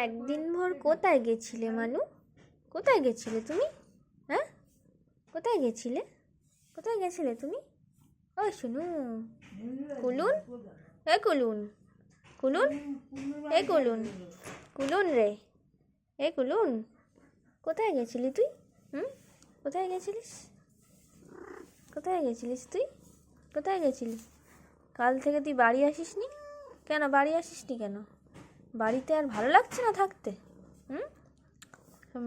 একদিন ভোর কোথায় গেছিলে মানু? কোথায় গেছিলে তুমি? হ্যাঁ, কোথায় গেছিলে? কোথায় গেছিলে তুমি? ও শুনু, কুলুন, এ কুলুন, কুলুন, এ কুলুন, কুলুন রে, এ কুলুন, কোথায় গেছিলি তুই? কোথায় গেছিলিস? কোথায় গেছিলিস তুই? কোথায় গেছিলিস? কাল থেকে তুই বাড়ি আসিসনি কেন? বাড়ি আসিসনি কেন? বাড়িতে আর ভালো লাগছে না থাকতে?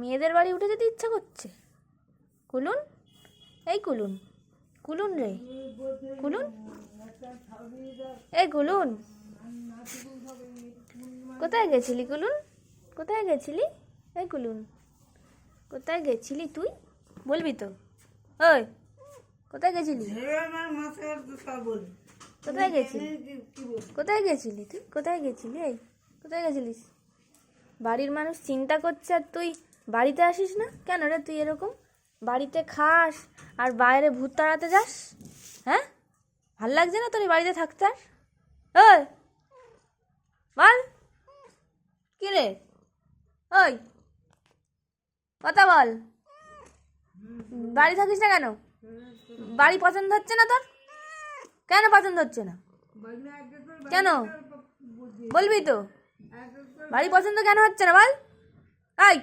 মেয়েদের বাড়ি উঠে যেতে ইচ্ছা করছে? কুলুন, এই কুলুন, কুলুন রে, কুলুন, এই কুলুন, কোথায় গেছিলি কুলুন? কোথায় গেছিলি? এই কুলুন, কোথায় গেছিলি তুই? বলবি তো? ওই, কোথায় গেছিলি? কোথায় গেছিলি? কোথায় গেছিলি তুই? কোথায় গেছিলি? এই, কোথায় গেছিলিস? বাড়ির মানুষ চিন্তা করছে আর তুই বাড়িতে আসিস না কেন রে? তুই এরকম বাড়িতে খাস আর বাইরে ভূত তাড়াতে যাস? হ্যাঁ, ভাল লাগছে না তোর এই বাড়িতে থাকতে? আর ওই বল, কি রে? ওই, কথা বল। বাড়ি থাকিস না কেন? বাড়ি পছন্দ হচ্ছে না তোর? কেন পছন্দ হচ্ছে না? কেন বলবি তো? বাড়ি পছন্দ কেন হচ্ছে না বল? এই